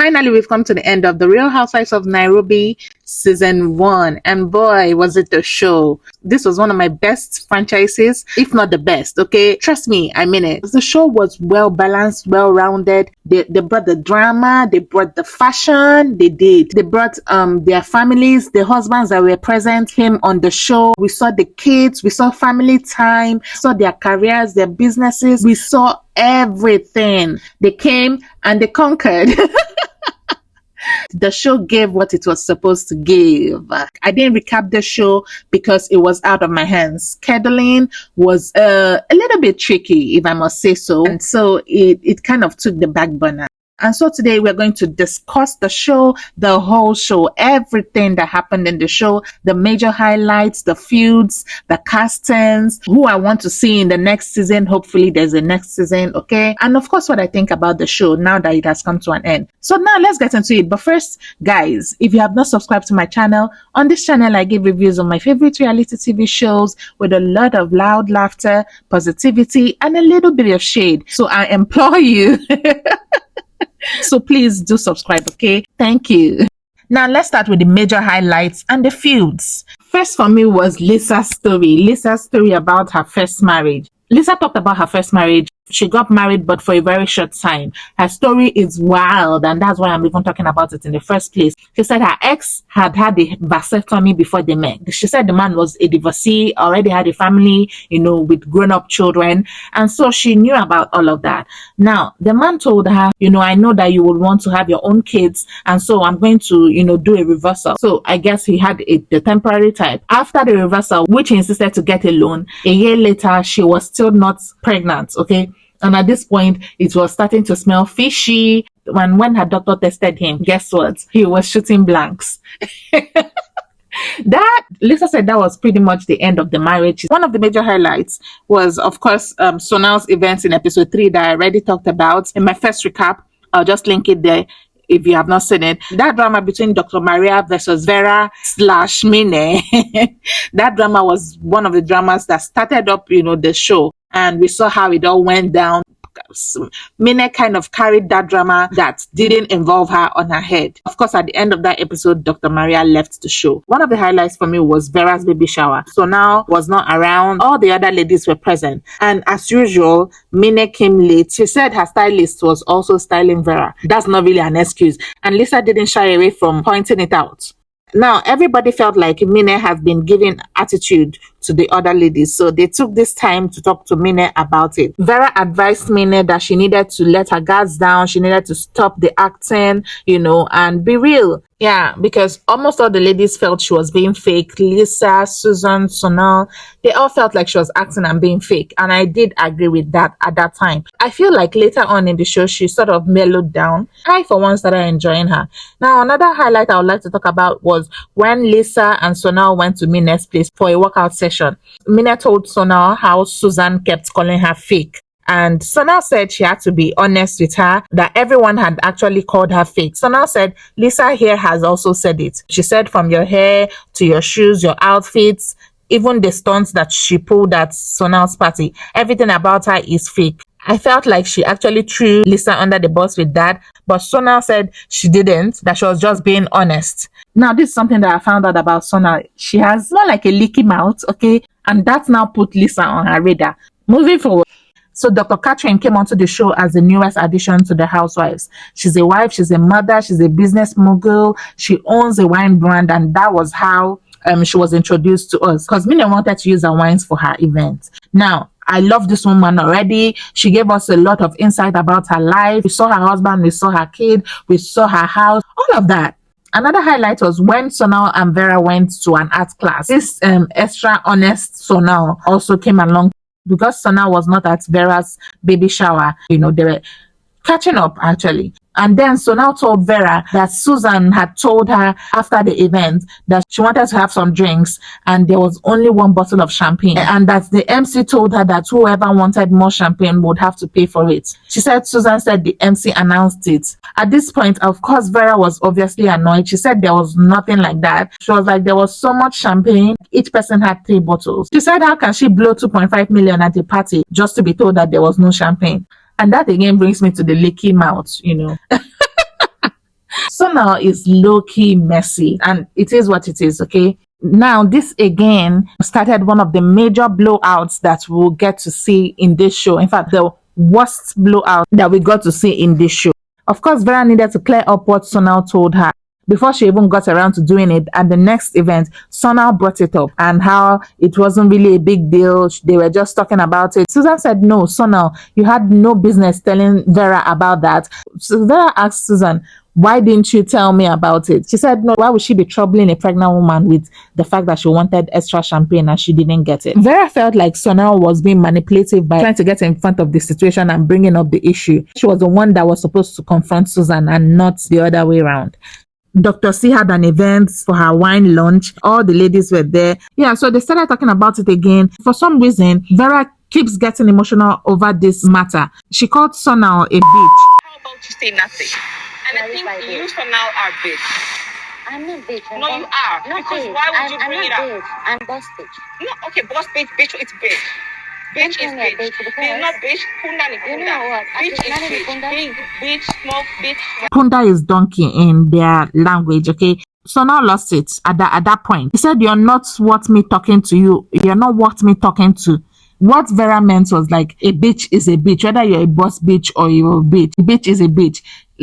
finally, we've come to the end of The Real Housewives of Nairobi Season 1. And boy, was it a show. This was one of my best franchises, if not the best, okay? Trust me, I mean it. The show was well balanced, well rounded. They brought the drama, they brought the fashion, they brought their families, the husbands that were present came on the show. We saw the kids, we saw family time, saw their careers, their businesses, we saw everything. They came and they conquered. The show gave what it was supposed to give. I didn't recap the show because it was out of my hands. Scheduling was a little bit tricky, if I must say so. And so it kind of took the back burner. And so today we're going to discuss the show, the whole show, everything that happened in the show, the major highlights, the feuds, the castings, who I want to see in the next season. Hopefully there's a next season, okay? And of course, what I think about the show now that it has come to an end. So now let's get into it. But first, guys, if you have not subscribed to my channel, on this channel, I give reviews of my favorite reality TV shows with a lot of loud laughter, positivity, and a little bit of shade. So I implore you. So please do subscribe, okay? Thank you. Now let's start with the major highlights and the feuds. First for me was Lisa's story about her first marriage. Lisa talked about her first marriage. She got married, but for a very short time. Her story is wild, and that's why I'm even talking about it in the first place. She said her ex had the vasectomy before they met. She said the man was a divorcee, already had a family, with grown-up children, and so she knew about all of that. Now, the man told her, I know that you will want to have your own kids, and so I'm going to, do a reversal. So I guess he had the temporary type. After the reversal, which he insisted to get a loan, a year later, she was still not pregnant, okay? And at this point, it was starting to smell fishy. When her doctor tested him, guess what? He was shooting blanks. Lisa said that was pretty much the end of the marriage. One of the major highlights was, of course, Sonal's events in episode 3 that I already talked about. In my first recap, I'll just link it there if you have not seen it. That drama between Dr. Maria versus Vera / Mine. That drama was one of the dramas that started up, the show. And we saw how it all went down. Mine kind of carried that drama that didn't involve her on her head. Of course, at the end of that episode, Dr. Maria left the show. One of the highlights for me was Vera's baby shower. So now was not around. All the other ladies were present. And as usual, Mine came late. She said her stylist was also styling Vera. That's not really an excuse. And Lisa didn't shy away from pointing it out. Now, everybody felt like Mine has been giving attitude to the other ladies, so they took this time to talk to Mine about it. Vera advised Mine that she needed to let her guards down, she needed to stop the acting, and be real. Yeah, because almost all the ladies felt she was being fake. Lisa, Susan, Sonal, they all felt like she was acting and being fake. And I did agree with that at that time. I feel like later on in the show, she sort of mellowed down. I, for one, started enjoying her. Now, another highlight I would like to talk about was when Lisa and Sonal went to Mine's place for a workout session. Mine told Sonal how Susan kept calling her fake. And Sonal said she had to be honest with her, that everyone had actually called her fake. Sonal said, Lisa here has also said it. She said from your hair to your shoes, your outfits, even the stunts that she pulled at Sonal's party, everything about her is fake. I felt like she actually threw Lisa under the bus with that, but Sonal said she didn't, that she was just being honest. Now, this is something that I found out about Sonal. She has more like a leaky mouth, okay? And that now put Lisa on her radar. Moving forward. So Dr. Catherine came onto the show as the newest addition to the Housewives. She's a wife, she's a mother, she's a business mogul, she owns a wine brand, and that was how she was introduced to us, because Mina wanted to use her wines for her event. Now, I love this woman already. She gave us a lot of insight about her life. We saw her husband, we saw her kid, we saw her house, all of that. Another highlight was when Sonal and Vera went to an art class. This extra honest Sonal also came along. Because Sonal was not at Vera's baby shower, they were catching up actually. And then Sonal told Vera that Susan had told her after the event that she wanted to have some drinks and there was only one bottle of champagne, and that the MC told her that whoever wanted more champagne would have to pay for it. She said Susan said the MC announced it. At this point, of course, Vera was obviously annoyed. She said there was nothing like that. She was like, there was so much champagne. Each person had 3 bottles. She said, how can she blow 2.5 million at a party just to be told that there was no champagne? And that again brings me to the leaky mouth, Sonal is low-key messy, and it is what it is, okay? Now, this again started one of the major blowouts that we'll get to see in this show. In fact, the worst blowout that we got to see in this show. Of course, Vera needed to clear up what Sonal told her before she even got around to doing it. At the next event, Sonal brought it up and how it wasn't really a big deal. They were just talking about it. Susan said, no, Sonal, you had no business telling Vera about that. So Vera asked Susan, why didn't you tell me about it? She said, no, why would she be troubling a pregnant woman with the fact that she wanted extra champagne and she didn't get it? Vera felt like Sonal was being manipulative by trying to get in front of the situation and bringing up the issue. She was the one that was supposed to confront Susan and not the other way around. Dr. C had an event for her wine lunch. All the ladies were there. Yeah, so they started talking about it again. For some reason, Vera keeps getting emotional over this matter. She called Sonal a bitch. How about you say nothing? And I think you for now are bitch. I'm not bitch. No, you are. Not because bitch. why would you I'm bring not it up? bitch. I'm boss bitch. No, okay, boss bitch, bitch, it's bitch. Bitch is bitch. It's not bitch. Punda ni You punda. know what? Bitch is Not bitch. Punda. Big bitch, smoke bitch. Punda is donkey in their language, okay? Sonal lost it at that point. He said, you're not worth me talking to you. You're not worth me talking to. What Vera meant was like, a bitch is a bitch. Whether you're a boss bitch or you're a bitch is a bitch.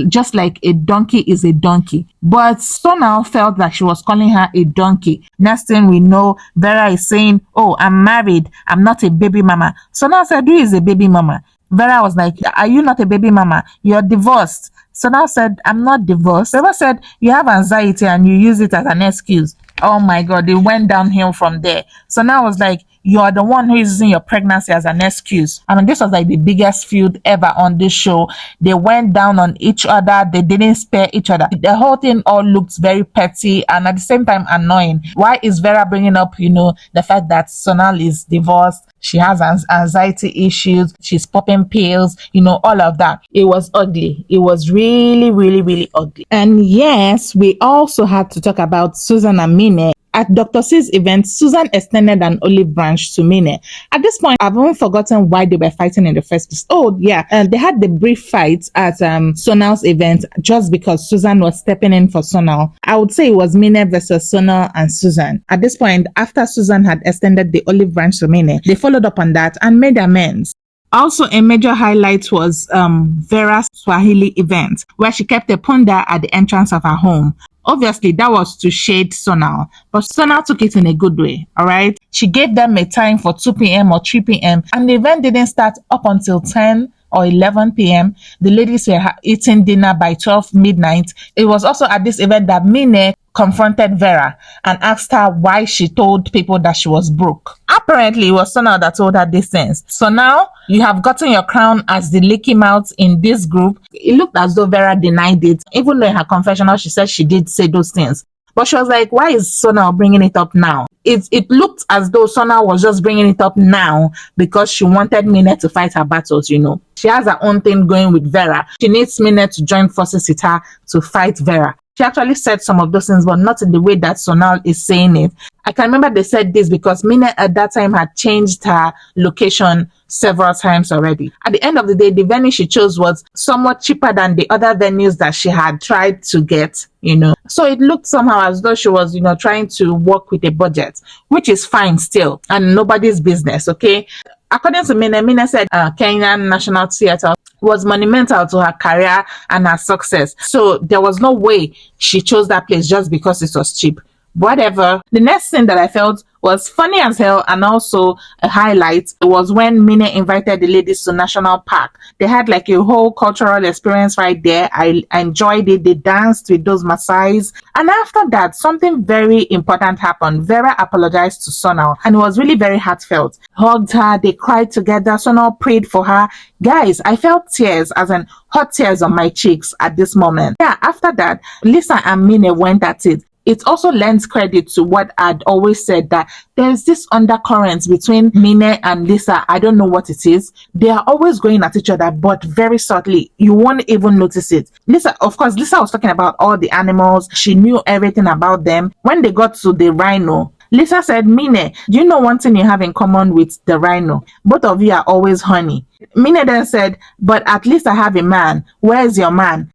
Just like a donkey is a donkey. But Sonal felt that she was calling her a donkey. Next thing we know, Vera is saying, oh, I'm married. I'm not a baby mama. Sonal said, who is a baby mama? Vera was like, are you not a baby mama? You're divorced. Sonal said, I'm not divorced. Vera said, you have anxiety and you use it as an excuse. Oh my God, they went downhill from there. So now I was like, you're the one who is using your pregnancy as an excuse. I mean, this was like the biggest feud ever on this show. They went down on each other. They didn't spare each other. The whole thing all looked very petty and at the same time annoying. Why is Vera bringing up, the fact that Sonal is divorced? She has anxiety issues. She's popping pills, all of that. It was ugly. It was really, really, really ugly. And yes, we also had to talk about Susan and Mine. At Dr. C's event, Susan extended an olive branch to Mine. At this point, I've even forgotten why they were fighting in the first place. Oh, yeah. They had the brief fight at Sonal's event just because Susan was stepping in for Sonal. I would say it was Mine versus Sonal and Susan. At this point, after Susan had extended the olive branch to Mine, they followed up on that and made amends. Also, a major highlight was Vera's Swahili event, where she kept a punda at the entrance of her home. Obviously, that was to shade Sonal, but Sonal took it in a good way, all right? She gave them a time for 2 p.m. or 3 p.m., and the event didn't start up until 10 or 11 p.m. The ladies were eating dinner by 12 midnight. It was also at this event that Mine confronted Vera and asked her why she told people that she was broke. Apparently, it was Sonal that told her these things. So now, you have gotten your crown as the leaky mouth in this group. It looked as though Vera denied it. Even though in her confessional, she said she did say those things. But she was like, why is Sonal bringing it up now? It looked as though Sonal was just bringing it up now because she wanted Mine to fight her battles, She has her own thing going with Vera. She needs Mine to join forces with her to fight Vera. She actually said some of those things, but not in the way that Sonal is saying it. I can remember they said this because Mine at that time had changed her location several times already. At the end of the day, the venue she chose was somewhat cheaper than the other venues that she had tried to get, So it looked somehow as though she was, trying to work with a budget, which is fine still and nobody's business, okay? According to Mine said Kenyan National Theatre was monumental to her career and her success. So there was no way she chose that place just because it was cheap. Whatever. The next thing that I felt was funny as hell and also a highlight was when Mine invited the ladies to National Park. They had like a whole cultural experience right there. I enjoyed it. They danced with those Maasais. And after that, something very important happened. Vera apologized to Sonal and it was really very heartfelt. Hugged her, they cried together. Sonal prayed for her. Guys, I felt tears, as in hot tears on my cheeks at this moment. Yeah, after that, Lisa and Mine went at it. It also lends credit to what I'd always said, that there's this undercurrent between Mine and Lisa. I don't know what it is. They are always going at each other, but very subtly. You won't even notice it. Lisa was talking about all the animals. She knew everything about them. When they got to the rhino, Lisa said, Mine, do you know one thing you have in common with the rhino? Both of you are always horny. Mine then said, but at least I have a man. Where is your man?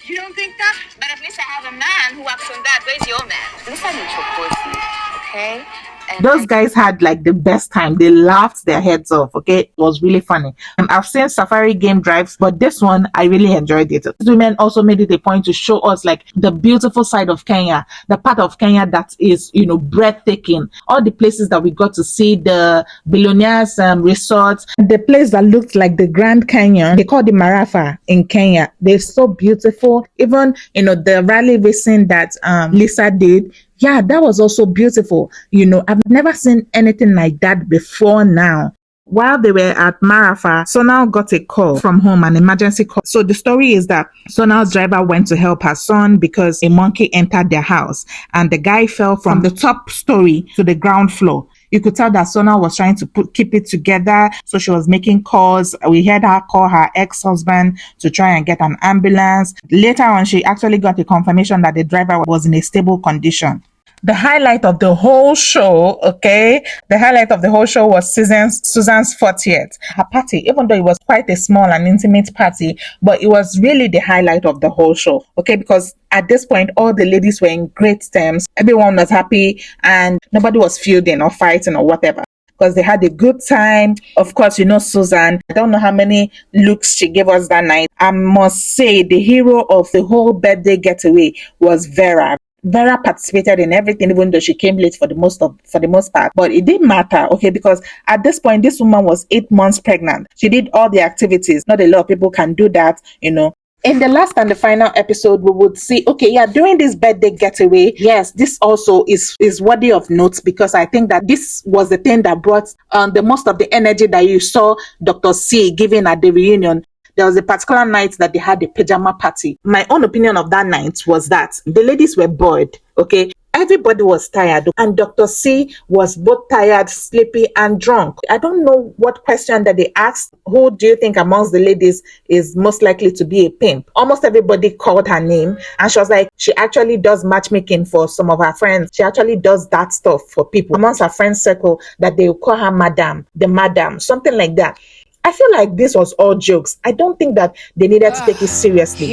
You don't think that? But at least I have a man who acts on that. Where's your man? Listen to your pussy, okay? And Those guys had like the best time. They laughed their heads off. Okay, it was really funny. I've seen Safari game drives, but this one I really enjoyed it. These women also made it a point to show us like the beautiful side of Kenya, the part of Kenya that is, breathtaking. All the places that we got to see, the billionaires resorts, the place that looked like the Grand Canyon. They call it Marafa in Kenya. They're so beautiful. Even the rally racing that Lisa did. Yeah, that was also beautiful. I've never seen anything like that before now. While they were at Marafa, Sonal got a call from home, an emergency call. So the story is that Sonal's driver went to help her son because a monkey entered their house and the guy fell from the top story to the ground floor. You could tell that Sonal was trying to keep it together. So she was making calls. We heard her call her ex-husband to try and get an ambulance. Later on, she actually got a confirmation that the driver was in a stable condition. The highlight of the whole show, was Susan's 40th. Her party, even though it was quite a small and intimate party, but it was really the highlight of the whole show, okay? Because at this point, all the ladies were in great terms. Everyone was happy and nobody was feuding or fighting or whatever, because they had a good time. Of course, Susan, I don't know how many looks she gave us that night. I must say the hero of the whole birthday getaway was Vera. Vera participated in everything, even though she came late for the most part. But it didn't matter, okay, because at this point, this woman was 8 months pregnant. She did all the activities. Not a lot of people can do that, In the last and the final episode, we would see, during this birthday getaway, yes, this also is worthy of note, because I think that this was the thing that brought the most of the energy that you saw Dr. C giving at the reunion. There was a particular night that they had a pajama party. My own opinion of that night was that the ladies were bored, okay? Everybody was tired, and Dr. C was both tired, sleepy, and drunk. I don't know what question that they asked. Who do you think amongst the ladies is most likely to be a pimp? Almost everybody called her name, and she was like, she actually does matchmaking for some of her friends. She actually does that stuff for people amongst her friend circle, that they will call her madam, the madam, something like that. I feel like this was all jokes. I don't think that they needed to take it seriously.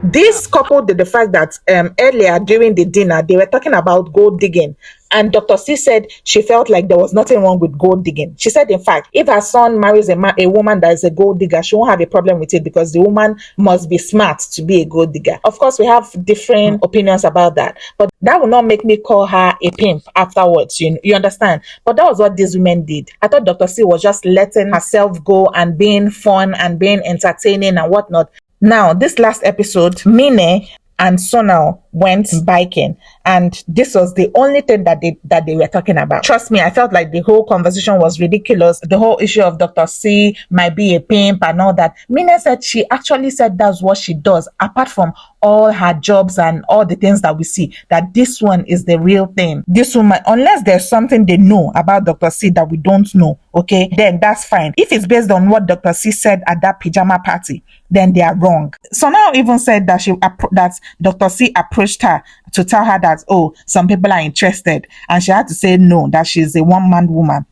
This coupled with the fact that earlier during the dinner, they were talking about gold digging. And Dr. C said she felt like there was nothing wrong with gold digging. She said, in fact, if her son marries a woman that is a gold digger, she won't have a problem with it, because the woman must be smart to be a gold digger. Of course, we have different opinions about that, but that will not make me call her a pimp afterwards. You understand? But that was what these women did. I thought Dr. C was just letting herself go and being fun and being entertaining and whatnot. Now, this last episode, Mine and Sonal went biking, and this was the only thing that they were talking about. Trust me, I felt like the whole conversation was ridiculous. The whole issue of Dr. C might be a pimp and all that. Mina said she actually said that's what she does, apart from all her jobs and all the things that we see, that this one is the real thing. This woman, unless there's something they know about Dr. C that we don't know, okay, then that's fine. If it's based on what Dr. C said at that pajama party, then they are wrong. So now even said that that Dr. C approached her to tell her that, oh, some people are interested, and she had to say no, that she's a one-man woman.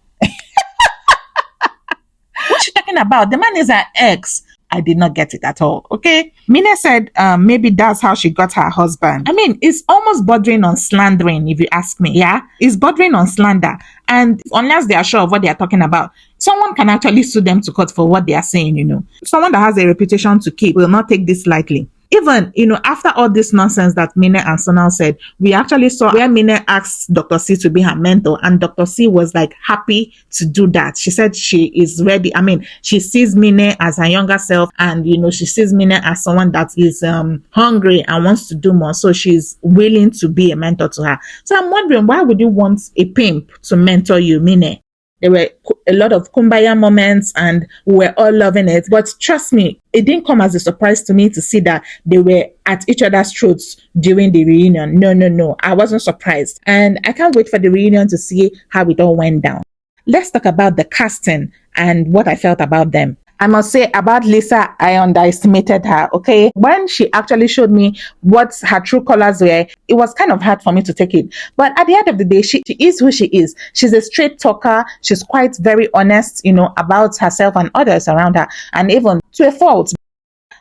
What's she talking about? The man is her ex. I did not get it at all. Okay. Mina said maybe that's how she got her husband. I mean, it's almost bordering on slandering, if you ask me. Yeah, it's bordering on slander. And unless they are sure of what they are talking about, someone can actually sue them to court for what they are saying. Someone that has a reputation to keep will not take this lightly. Even, after all this nonsense that Mine and Sonal said, we actually saw where Mine asked Dr. C to be her mentor, and Dr. C was like happy to do that. She said she is ready. I mean, she sees Mine as her younger self, and, she sees Mine as someone that is hungry and wants to do more. So she's willing to be a mentor to her. So I'm wondering, why would you want a pimp to mentor you, Mine? There were a lot of kumbaya moments and we were all loving it. But trust me, it didn't come as a surprise to me to see that they were at each other's throats during the reunion. No. I wasn't surprised. And I can't wait for the reunion to see how it all went down. Let's talk about the casting and what I felt about them. I must say about Lisa, I underestimated her. Okay. When she actually showed me what her true colors were, it was kind of hard for me to take it. But at the end of the day, she is who she is. She's a straight talker. She's quite very honest, about herself and others around her, and even to a fault.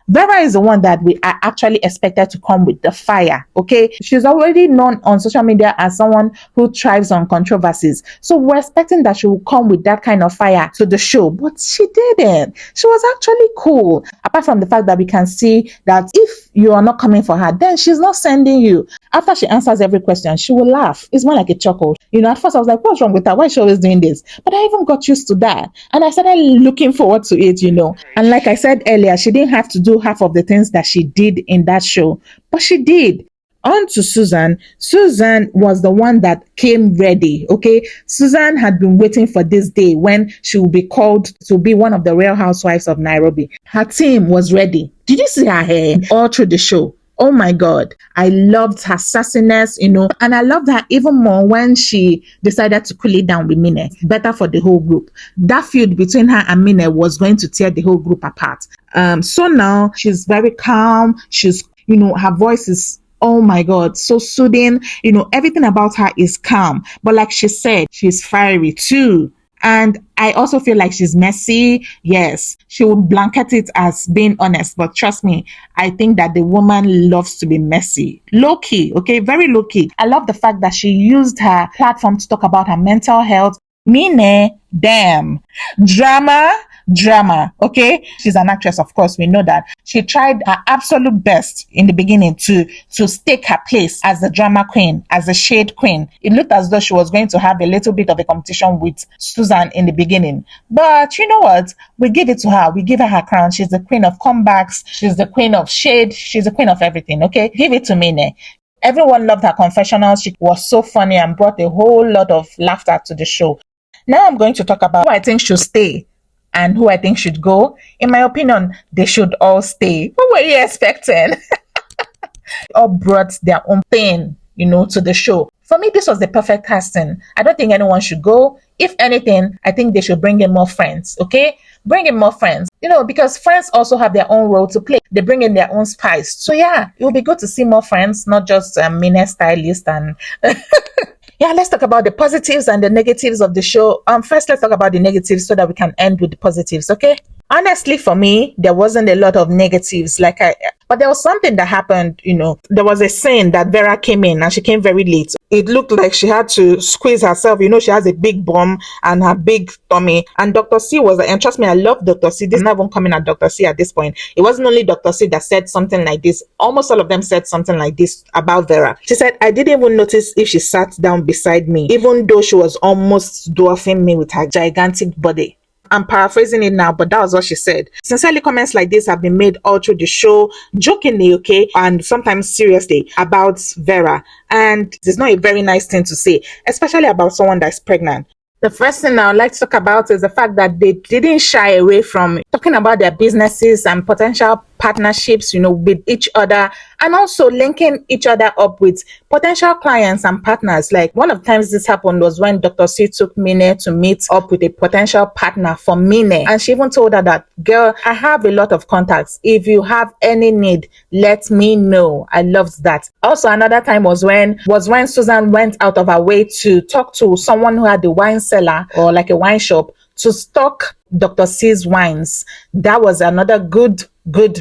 Vera is the one that we are actually expected to come with the fire. Okay. She's already known on social media as someone who thrives on controversies. So we're expecting that she will come with that kind of fire to the show, but she didn't. She was actually cool. Apart from the fact that we can see that if you are not coming for her, then she's not sending you. After she answers every question, she will laugh. It's more like a chuckle. At first I was like, what's wrong with her? Why is she always doing this? But I even got used to that. And I started looking forward to it. And like I said earlier, she didn't have to do half of the things that she did in that show, but she did. On to Susan. Susan was the one that came ready. Okay. Susan had been waiting for this day when she will be called to be one of the Real Housewives of Nairobi. Her team was ready. Did you see her hair all through the show? Oh my God. I loved her sassiness, and I loved her even more when she decided to cool it down with Mine. Better for the whole group. That feud between her and Mine was going to tear the whole group apart. So now she's very calm. She's, her voice is, oh my God, so soothing. Everything about her is calm. But like she said, she's fiery too. And I also feel like she's messy. Yes, she would blanket it as being honest. But trust me, I think that the woman loves to be messy. Low key, okay? Very low key. I love the fact that she used her platform to talk about her mental health. Mine, damn. Drama, okay? She's an actress, of course, we know that. She tried her absolute best in the beginning to stake her place as the drama queen, as the shade queen. It looked as though she was going to have a little bit of a competition with Susan in the beginning. But you know what? We give it to her. We give her her crown. She's the queen of comebacks. She's the queen of shade. She's the queen of everything, okay? Give it to Mine. Everyone loved her confessional. She was so funny and brought a whole lot of laughter to the show. Now I'm going to talk about who I think should stay and who I think should go. In my opinion, they should all stay. What were you expecting? All brought their own pain, to the show. For me, this was the perfect casting. I don't think anyone should go. If anything, I think they should bring in more friends, okay? Bring in more friends, because friends also have their own role to play. They bring in their own spice. So yeah, it will be good to see more friends, not just Mine stylist and... Yeah, let's talk about the positives and the negatives of the show. First, let's talk about the negatives so that we can end with the positives, okay? Honestly, for me, there wasn't a lot of negatives. But there was something that happened, There was a scene that Vera came in and she came very late. It looked like she had to squeeze herself. She has a big bum and her big tummy. And Dr. C was, and trust me, I love Dr. C. This is not even coming at Dr. C at this point. It wasn't only Dr. C that said something like this. Almost all of them said something like this about Vera. She said, I didn't even notice if she sat down beside me, even though she was almost dwarfing me with her gigantic body. I'm paraphrasing it now, but that was what she said. Sincerely, comments like this have been made all through the show, jokingly, okay, and sometimes seriously, about Vera. And it's not a very nice thing to say, especially about someone that's pregnant. The first thing I would like to talk about is the fact that they didn't shy away from talking about their businesses and potential partnerships, with each other, and also linking each other up with potential clients and partners. Like one of the times this happened was when Dr. C took Mine to meet up with a potential partner for Mine. And she even told her that, girl, I have a lot of contacts. If you have any need, let me know. I loved that. Also, another time was when Susan went out of her way to talk to someone who had a wine cellar or like a wine shop to stock Dr. C's wines. That was another good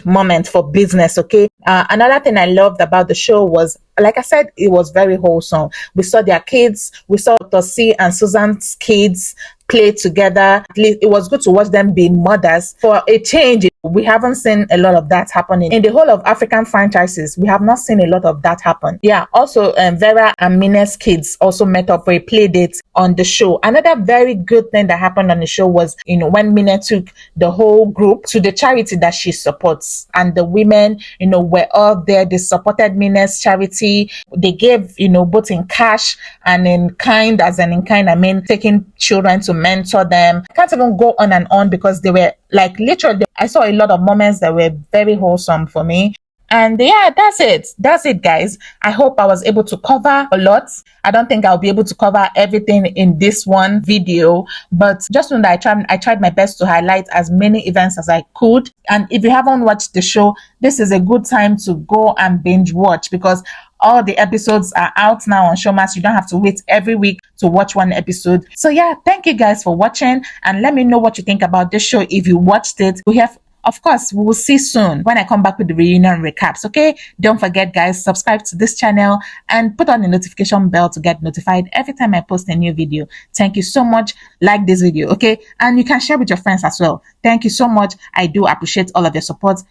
moment for business, okay? Another thing I loved about the show was, like I said, it was very wholesome. We saw their kids. We saw Dr. C and Susan's kids play together. At least it was good to watch them be mothers. For a change, we haven't seen a lot of that happening. In the whole of African franchises, we have not seen a lot of that happen. Yeah, also Vera and Mine's kids also met up for a play date on the show. Another very good thing that happened on the show was, when Mine took the whole group to the charity that she supports. And the women, were all there. They supported Mine's charity. They gave, both in cash and in kind, as in kind, I mean, taking children to mentor them. I can't even go on and on because they were like literally, I saw a lot of moments that were very wholesome for me. And yeah, that's it, guys. I hope I was able to cover a lot. I don't think I'll be able to cover everything in this one video, but just know that I tried my best to highlight as many events as I could. And if you haven't watched the show, this is a good time to go and binge watch, because all the episodes are out now on Showmax. You don't have to wait every week to watch one episode. So yeah, thank you guys for watching, and let me know what you think about this show if you watched it. Of course, we will see soon when I come back with the reunion recaps, okay? Don't forget, guys, subscribe to this channel and put on the notification bell to get notified every time I post a new video. Thank you so much. Like this video, okay? And you can share with your friends as well. Thank you so much. I do appreciate all of your support.